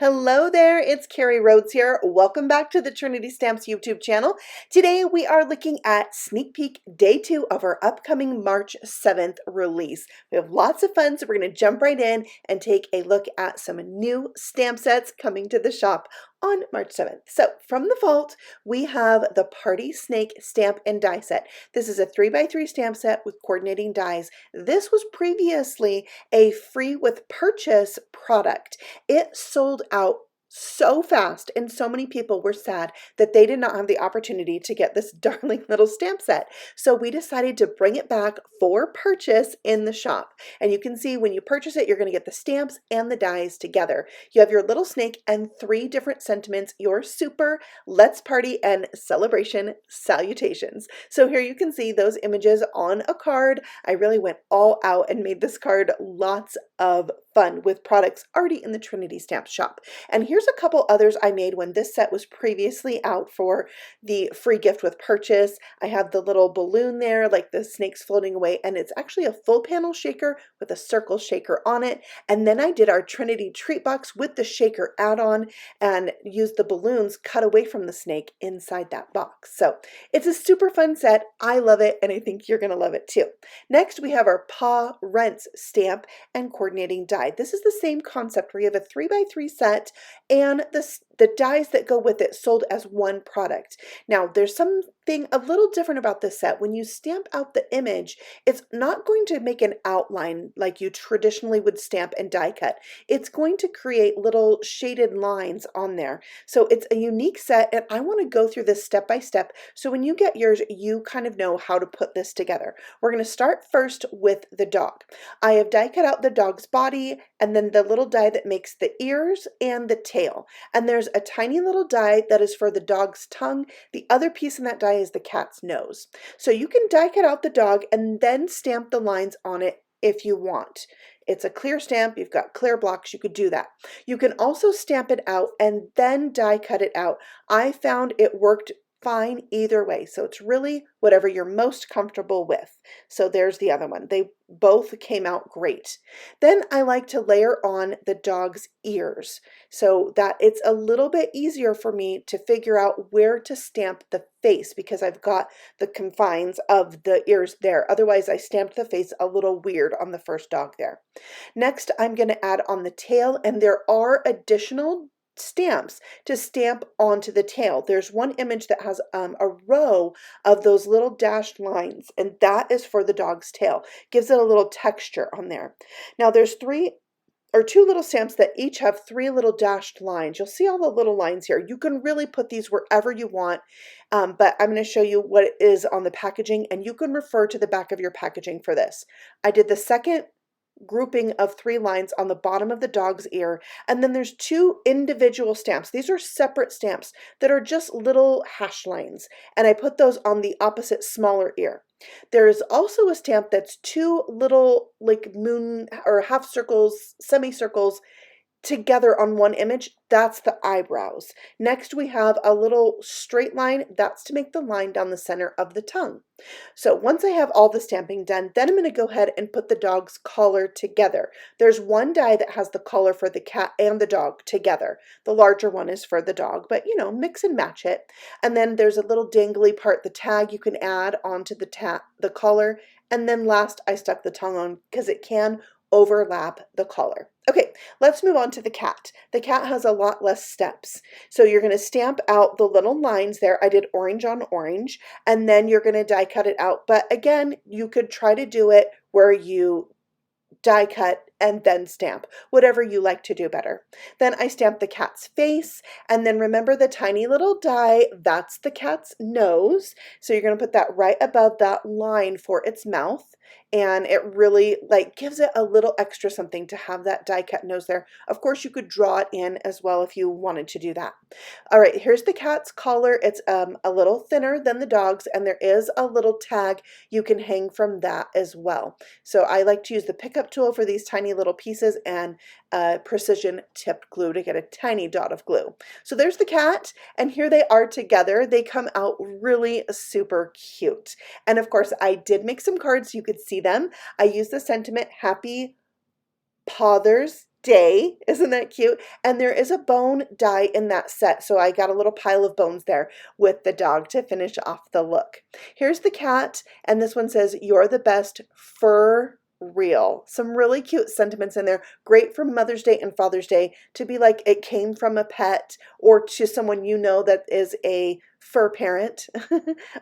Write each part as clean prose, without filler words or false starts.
Hello there, it's Carrie Rhodes here. Welcome back to the Trinity Stamps YouTube channel. Today we are looking at sneak peek day 2 of our upcoming March 7th release. We have lots of fun, so we're going to jump right in and take a look at some new stamp sets coming to the shop on March 7th. So from the vault, we have the Party Snake stamp and die set. This is a 3x3 stamp set with coordinating dies. This was previously a free with purchase product. It sold out so fast, and so many people were sad that they did not have the opportunity to get this darling little stamp set. So we decided to bring it back for purchase in the shop. And you can see when you purchase it, you're going to get the stamps and the dies together. You have your little snake and 3 different sentiments: your super, let's party, and celebration salutations. So here you can see those images on a card. I really went all out and made this card lots of fun with products already in the Trinity Stamp shop. And here's a couple others I made when this set was previously out for the free gift with purchase. I have the little balloon there, like the snakes floating away, and it's actually a full panel shaker with a circle shaker on it. And then I did our Trinity treat box with the shaker add-on and used the balloons cut away from the snake inside that box. So it's a super fun set. I love it, and I think you're going to love it too. Next, we have our Paw-rin stamp and coordinating die. This is the same concept where you have a 3x3 set and the dies that go with it sold as one product. Now, there's something a little different about this set. When you stamp out the image, it's not going to make an outline like you traditionally would stamp and die cut. It's going to create little shaded lines on there. So it's a unique set, and I want to go through this step by step so when you get yours, you kind of know how to put this together. We're going to start first with the dog. I have die cut out the dog's body and then the little die that makes the ears and the tail. And there's a tiny little die that is for the dog's tongue. The other piece in that die is the cat's nose. So you can die cut out the dog and then stamp the lines on it if you want. It's a clear stamp, you've got clear blocks, you could do that. You can also stamp it out and then die cut it out. I found it worked fine either way. So it's really whatever you're most comfortable with. So there's the other one. They both came out great. Then I like to layer on the dog's ears so that it's a little bit easier for me to figure out where to stamp the face because I've got the confines of the ears there. Otherwise, I stamped the face a little weird on the first dog there. Next, I'm going to add on the tail, and there are additional stamps to stamp onto the tail. There's one image that has a row of those little dashed lines, and that is for the dog's tail. Gives it a little texture on there. Now there's 2 little stamps that each have 3 little dashed lines. You'll see all the little lines here. You can really put these wherever you want, but I'm going to show you what it is on the packaging, and you can refer to the back of your packaging for this. I did the second grouping of 3 lines on the bottom of the dog's ear, and then there's 2 individual stamps. These are separate stamps that are just little hash lines, and I put those on the opposite smaller ear. There is also a stamp that's 2 little like moon or half circles, semicircles together on one image. That's the eyebrows. Next, we have a little straight line. That's to make the line down the center of the tongue. So once I have all the stamping done, then I'm going to go ahead and put the dog's collar together. There's one die that has the collar for the cat and the dog together. The larger one is for the dog, but mix and match it. And then there's a little dangly part, the tag, you can add onto the collar. And then last, I stuck the tongue on because it can overlap the collar. Okay, let's move on to the cat. The cat has a lot less steps. So you're going to stamp out the little lines there. I did orange on orange, and then you're going to die cut it out. But again, you could try to do it where you die cut and then stamp, whatever you like to do better. Then I stamped the cat's face, and then remember the tiny little die, that's the cat's nose. So you're going to put that right above that line for its mouth, and it really gives it a little extra something to have that die cut nose there. Of course, you could draw it in as well if you wanted to do that. All right, here's the cat's collar. It's a little thinner than the dog's, and there is a little tag you can hang from that as well. So I like to use the pickup tool for these tiny little pieces and precision tipped glue to get a tiny dot of glue. So there's the cat, and here they are together. They come out really super cute. And of course, I did make some cards so you could see them. I used the sentiment Happy Paw-rin day. Isn't that cute? And there is a bone die in that set, so I got a little pile of bones there with the dog to finish off the look. Here's the cat, and this one says, "You're the best fur real." Some really cute sentiments in there. Great for Mother's Day and Father's Day to be like it came from a pet or to someone you know that is a fur parent,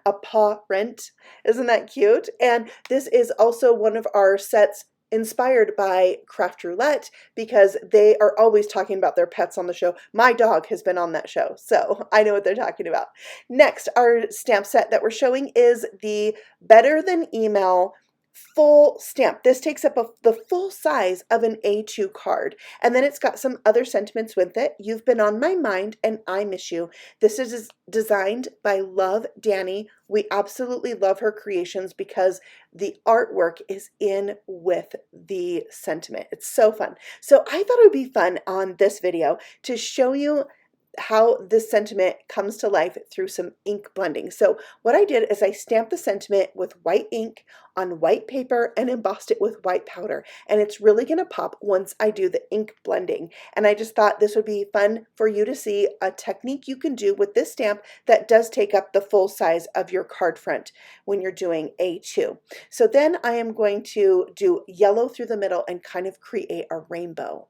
a paw-rin. Isn't that cute? And this is also one of our sets inspired by Craft Roulette because they are always talking about their pets on the show. My dog has been on that show, so I know what they're talking about. Next, our stamp set that we're showing is the Better Than Email full stamp. This takes up the full size of an A2 card, and then it's got some other sentiments with it. You've been on my mind and I miss you. This is designed by Love Danny. We absolutely love her creations because the artwork is in with the sentiment. It's so fun. So I thought it would be fun on this video to show you how this sentiment comes to life through some ink blending. So what I did is I stamped the sentiment with white ink on white paper and embossed it with white powder. And it's really going to pop once I do the ink blending. And I just thought this would be fun for you to see a technique you can do with this stamp that does take up the full size of your card front when you're doing A2. So then I am going to do yellow through the middle and kind of create a rainbow.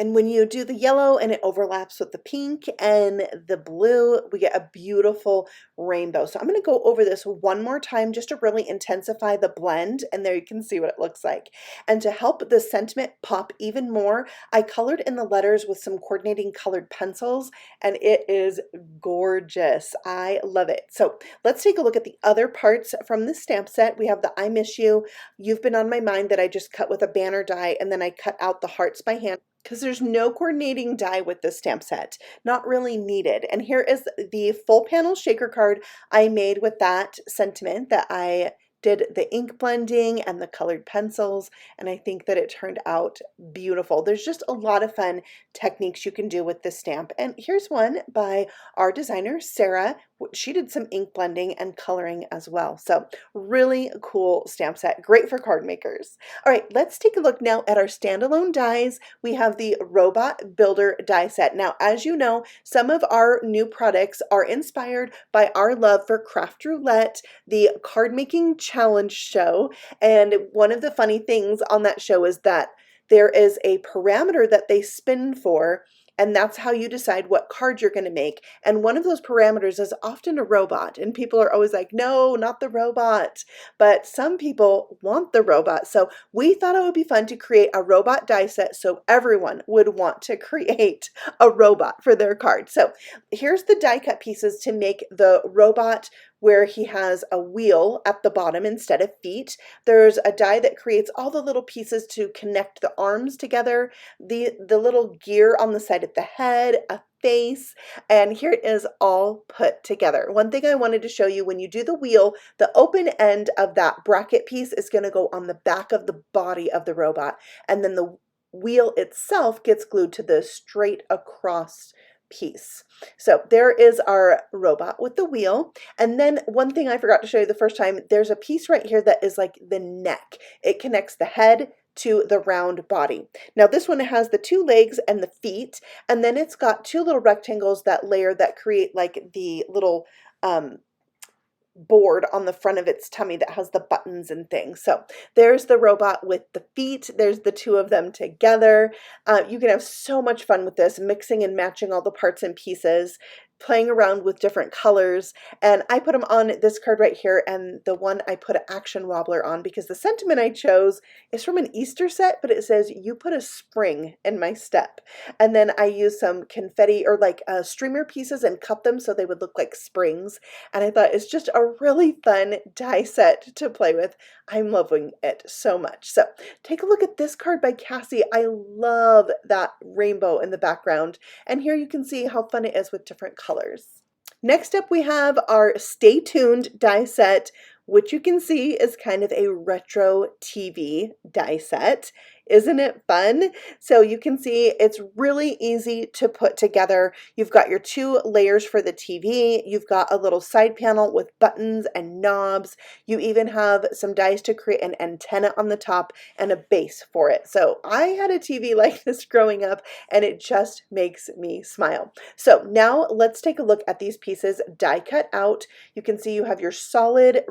And when you do the yellow and it overlaps with the pink and the blue, we get a beautiful rainbow. So I'm going to go over this one more time just to really intensify the blend, and there you can see what it looks like. And to help the sentiment pop even more, I colored in the letters with some coordinating colored pencils, and it is gorgeous. I love it. So let's take a look at the other parts from the stamp set. We have the I Miss You, You've Been on My Mind that I just cut with a banner die, and then I cut out the hearts by hand, because there's no coordinating die with this stamp set, not really needed. And here is the full panel shaker card I made with that sentiment that I did the ink blending and the colored pencils, and I think that it turned out beautiful. There's just a lot of fun techniques you can do with this stamp. And here's one by our designer, Sarah. She did some ink blending and coloring as well. So really cool stamp set, great for card makers. All right, let's take a look now at our standalone dies. We have the Robot Builder die set. Now, as you know, some of our new products are inspired by our love for Craft Roulette, the card making challenge show. And one of the funny things on that show is that there is a parameter that they spin for, and that's how you decide what card you're going to make. And one of those parameters is often a robot. And people are always like, no, not the robot. But some people want the robot. So we thought it would be fun to create a robot die set so everyone would want to create a robot for their card. So here's the die cut pieces to make the robot where he has a wheel at the bottom instead of feet. There's a die that creates all the little pieces to connect the arms together, the little gear on the side of the head, a face, and here it is all put together. One thing I wanted to show you, when you do the wheel, the open end of that bracket piece is going to go on the back of the body of the robot, and then the wheel itself gets glued to the straight across piece. So there is our robot with the wheel. And then one thing I forgot to show you the first time, there's a piece right here that is like the neck. It connects the head to the round body. Now this one has the two legs and the feet, and then it's got two little rectangles that layer that create like the little board on the front of its tummy that has the buttons and things. So there's the robot with the feet. There's the two of them together. You can have so much fun with this, mixing and matching all the parts and pieces, playing around with different colors. And I put them on this card right here, and the one I put an action wobbler on because the sentiment I chose is from an Easter set, but it says, "You put a spring in my step." And then I used some confetti or like streamer pieces and cut them so they would look like springs. And I thought it's just a really fun die set to play with. I'm loving it so much. So take a look at this card by Cassie. I love that rainbow in the background. And here you can see how fun it is with different colors. Next up, we have our Stay Tuned die set, which you can see is kind of a retro TV die set. Isn't it fun? So you can see it's really easy to put together. You've got your two layers for the TV. You've got a little side panel with buttons and knobs. You even have some dies to create an antenna on the top and a base for it. So I had a TV like this growing up, and it just makes me smile. So now let's take a look at these pieces die cut out. You can see you have your solid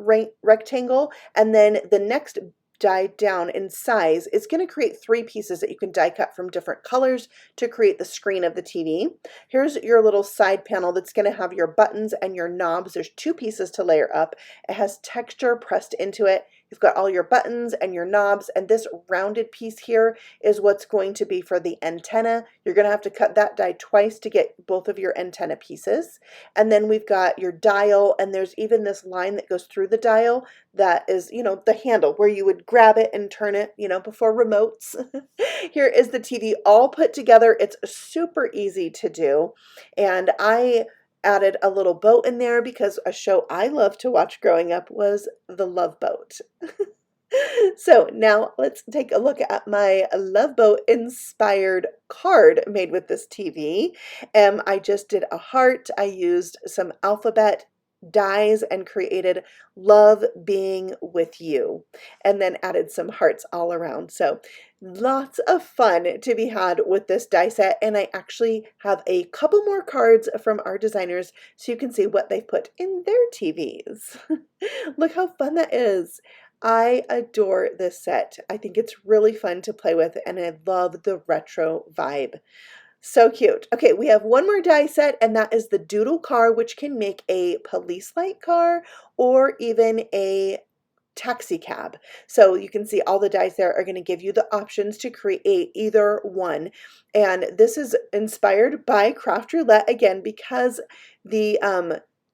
rectangle, and then the next die down in size is going to create three pieces that you can die cut from different colors to create the screen of the TV. Here's your little side panel that's going to have your buttons and your knobs. There's two pieces to layer up. It has texture pressed into it. You've got all your buttons and your knobs, and this rounded piece here is what's going to be for the antenna. You're going to have to cut that die twice to get both of your antenna pieces. And then we've got your dial, and there's even this line that goes through the dial that is, the handle where you would grab it and turn it, before remotes. Here is the TV all put together. It's super easy to do, and I added a little boat in there because a show I loved to watch growing up was The Love Boat. So now let's take a look at my Love Boat inspired card made with this TV. I just did a heart. I used some alphabet dies and created love being with you, and then added some hearts all around. So lots of fun to be had with this die set, and I actually have a couple more cards from our designers so you can see what they've put in their TVs. Look how fun that is. I adore this set. I think it's really fun to play with, and I love the retro vibe. So cute. Okay, we have one more die set, and that is the Doodle car, which can make a police light car or even a taxi cab. So you can see all the dies there are going to give you the options to create either one. And this is inspired by Craft Roulette again, because the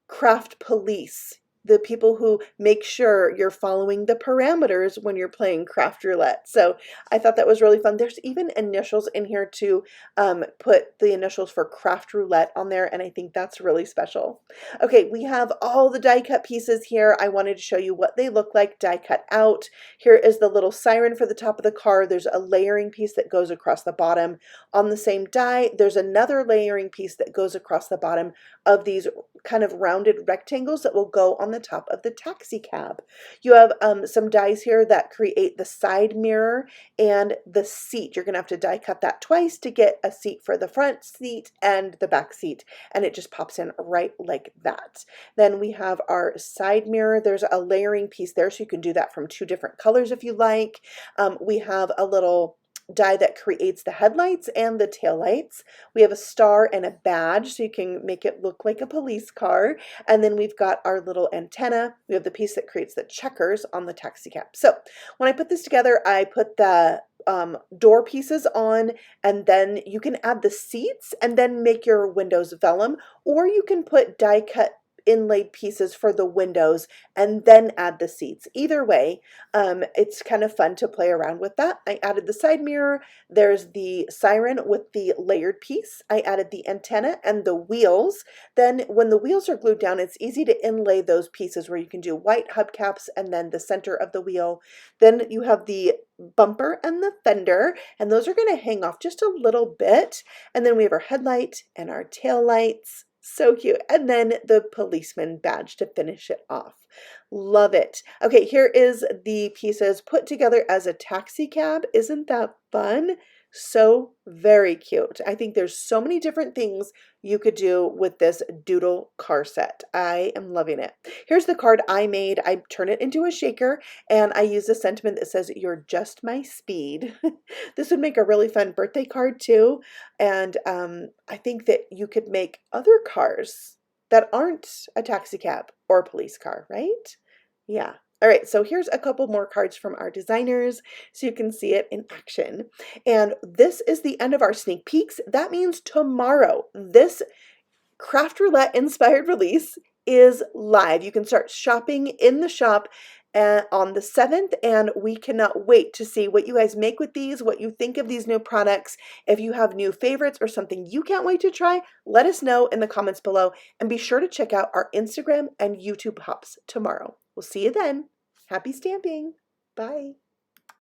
craft police, the people who make sure you're following the parameters when you're playing Craft Roulette. So I thought that was really fun. There's even initials in here to put the initials for Craft Roulette on there, and I think that's really special. Okay, we have all the die cut pieces here. I wanted to show you what they look like die cut out. Here is the little siren for the top of the car. There's a layering piece that goes across the bottom. On the same die, there's another layering piece that goes across the bottom of these kind of rounded rectangles that will go on the top of the taxi cab. You have some dies here that create the side mirror and the seat. You're going to have to die cut that twice to get a seat for the front seat and the back seat, and it just pops in right like that. Then we have our side mirror. There's a layering piece there, so you can do that from two different colors if you like. We have a little die that creates the headlights and the taillights. We have a star and a badge, so you can make it look like a police car. And then we've got our little antenna. We have the piece that creates the checkers on the taxi cab. So when I put this together, I put the door pieces on, and then you can add the seats and then make your windows vellum, or you can put die cut inlaid pieces for the windows and then add the seats. Either way, it's kind of fun to play around with that. I added the side mirror. There's the siren with the layered piece. I added the antenna and the wheels. Then when the wheels are glued down, it's easy to inlay those pieces where you can do white hubcaps and then the center of the wheel. Then you have the bumper and the fender, and those are going to hang off just a little bit. And then we have our headlight and our tail lights. So cute. And then the policeman badge to finish it off. Love it. Okay, here is the pieces put together as a taxi cab. Isn't that fun? So very cute. I think there's so many different things you could do with this Doodle car set. I am loving it. Here's the card I made. I turn it into a shaker, and I use a sentiment that says, "You're just my speed." This would make a really fun birthday card too. And I think that you could make other cars that aren't a taxi cab or a police car, right? Yeah. All right, so here's a couple more cards from our designers so you can see it in action. And this is the end of our sneak peeks. That means tomorrow, this Craft Roulette inspired release is live. You can start shopping in the shop on the 7th, and we cannot wait to see what you guys make with these, what you think of these new products. If you have new favorites or something you can't wait to try, let us know in the comments below, and be sure to check out our Instagram and YouTube hops tomorrow. We'll see you then. Happy stamping. Bye.